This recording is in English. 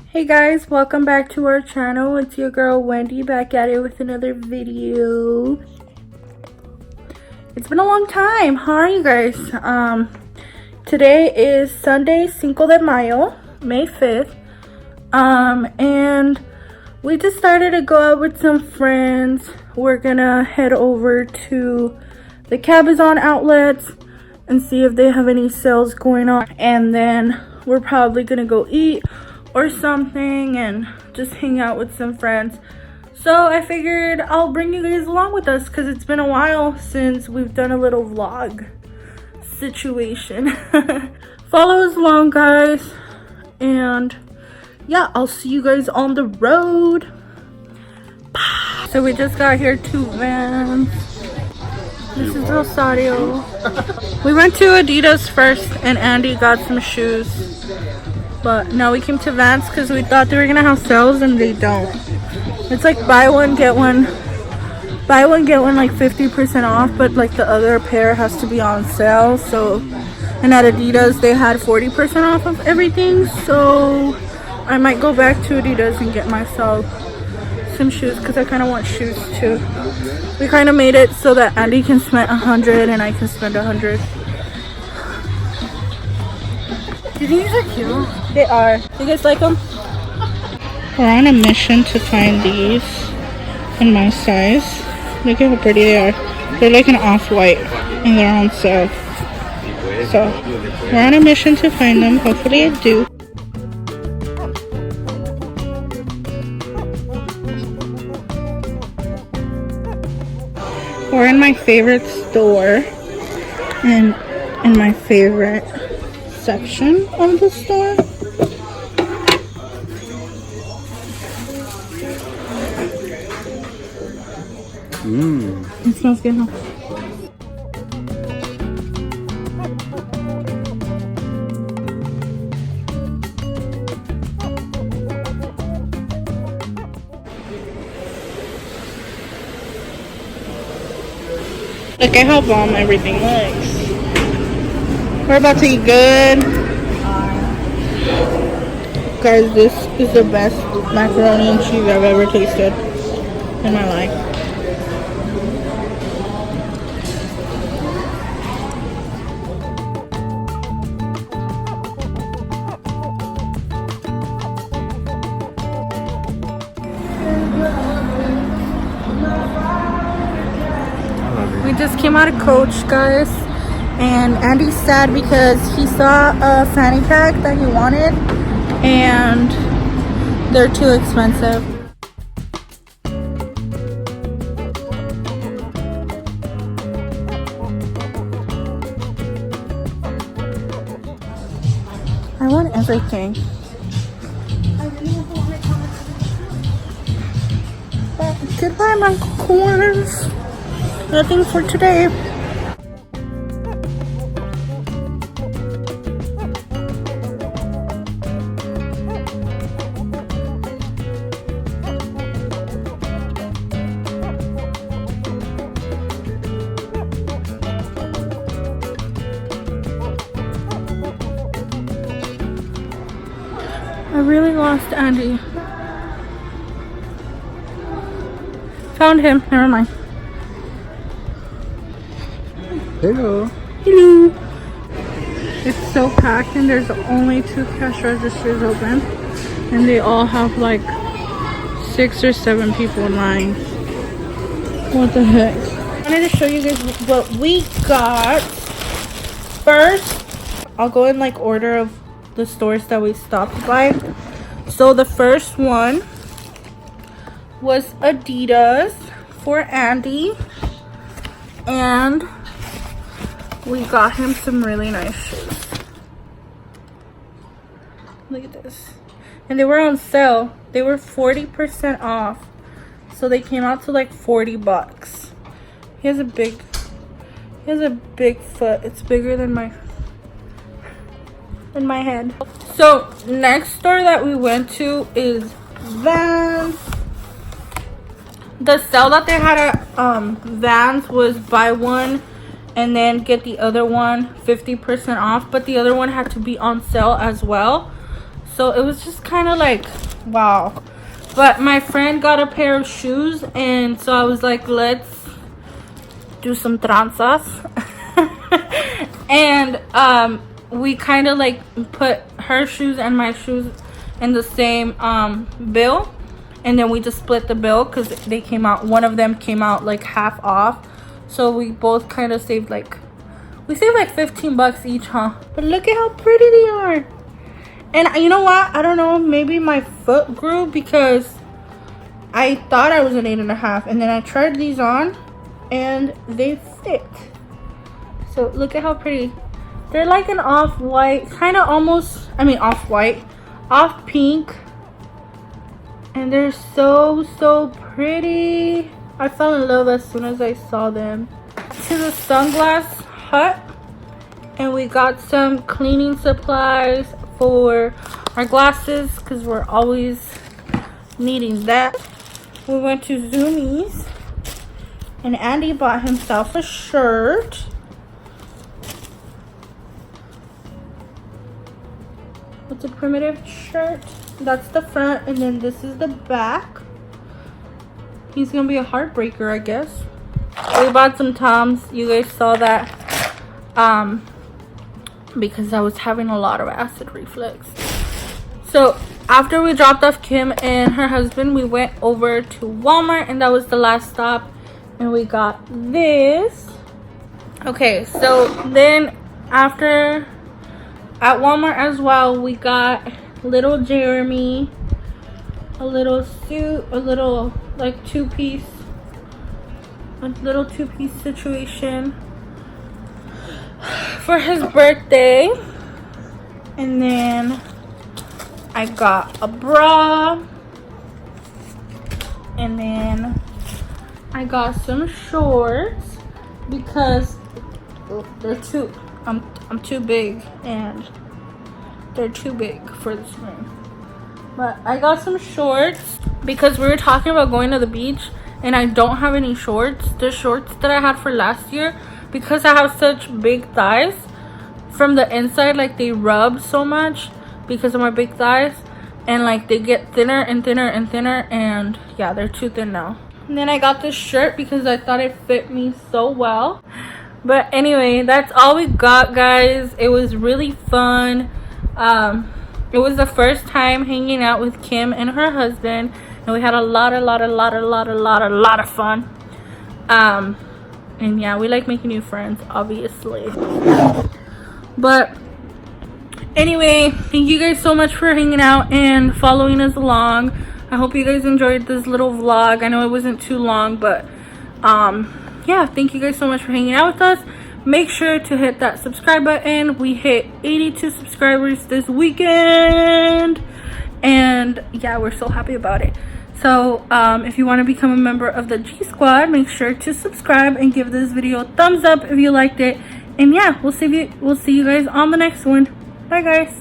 Hey guys, welcome back to our channel. It's your girl Wendy back at it with another video. It's been a long time. How are you guys? Today is Sunday, Cinco de Mayo, May 5th. And we just started to go out with some friends. We're gonna head over to the Cabazon outlets and see if they have any sales going on. And then we're probably gonna go eat or something and just hang out with some friends. So I figured I'll bring you guys along with us because it's been a while since we've done a little vlog situation. Follow us along, guys, and yeah, I'll see you guys on the road. So we just got here to Vans. This is Rosario. We went to Adidas first and Andy got some shoes. But now we came to Vans because we thought they were gonna have sales and they don't. It's like buy one get one like 50% off, but like the other pair has to be on sale. So, and at Adidas they had 40% off of everything. So I might go back to Adidas and get myself some shoes because I kind of want shoes too. We kind of made it so that Andy can spend 100 and I can spend 100. Do you think these are cute? They are. You guys like them? We're on a mission to find these in my size. Look at how pretty they are. They're like an off-white and they're on sale. So we're on a mission to find them. Hopefully I do. We're in my favorite store and in my favorite section of the store. It smells good, huh? Look at how bomb everything looks. We're about to eat good. Guys, this is the best macaroni and cheese I've ever tasted in my life. We just came out of Coach, guys. And Andy's sad because he saw a fanny pack that he wanted and they're too expensive. I want everything. But goodbye, my corners. Nothing for today. I really lost Andy. Found him. Never mind. Hello. Hello. It's so packed and there's only 2 cash registers open. And they all have like 6 or 7 people in line. What the heck? I wanted to show you guys what we got. First, I'll go in like order of the stores that we stopped by. So the first one was Adidas for Andy, and we got him some really nice shoes. Look at this. And they were on sale. They were 40% off, so they came out to like 40 bucks. He has a big foot. It's bigger than my head. So next store that we went to is Vans. The sale that they had at Vans was buy one and then get the other one 50% off, but the other one had to be on sale as well. So it was just kind of like, wow. But my friend got a pair of shoes, and so I was like, let's do some tranzas. And we kind of like put her shoes and my shoes in the same bill, and then we just split the bill because they came out, one of them came out like half off, so we both kind of saved like, we saved like 15 bucks each, huh? But look at how pretty they are. And you know what, I don't know, maybe my foot grew because I thought I was an 8.5, and then I tried these on and they fit. So look at how pretty. They're like an off-white, kind of almost, I mean off-white, off-pink. And they're so pretty. I fell in love as soon as I saw them. To the sunglass hut, and we got some cleaning supplies for our glasses because we're always needing that. We went to Zoomies, and Andy bought himself a shirt. It's a primitive shirt. That's the front, and then this is the back. He's gonna be a heartbreaker, I guess. We bought some Toms. You guys saw that. Because I was having a lot of acid reflux. So after we dropped off Kim and her husband, we went over to Walmart, and that was the last stop, and we got this. Okay, so then after at Walmart as well, we got little Jeremy a little suit, a little like two-piece situation for his birthday. And then I got a bra, and then I got some shorts because they're too, I'm too big, and they're too big for this room. But I got some shorts because we were talking about going to the beach, and I don't have any shorts. The shorts that I had for last year, because I have such big thighs from the inside, like they rub so much because of my big thighs, and like they get thinner and thinner and thinner, and yeah, they're too thin now. And then I got this shirt because I thought it fit me so well. But anyway, that's all we got, guys. It was really fun. It was the first time hanging out with Kim and her husband, and we had a lot of fun. And yeah, we like making new friends, obviously. But anyway, thank you guys so much for hanging out and following us along. I hope you guys enjoyed this little vlog. I know it wasn't too long, but yeah, thank you guys so much for hanging out with us. Make sure to hit that subscribe button. We hit 82 subscribers this weekend, and yeah, we're so happy about it. So if you want to become a member of the G Squad, make sure to subscribe and give this video a thumbs up if you liked it. And yeah, we'll see you guys on the next one. Bye, guys.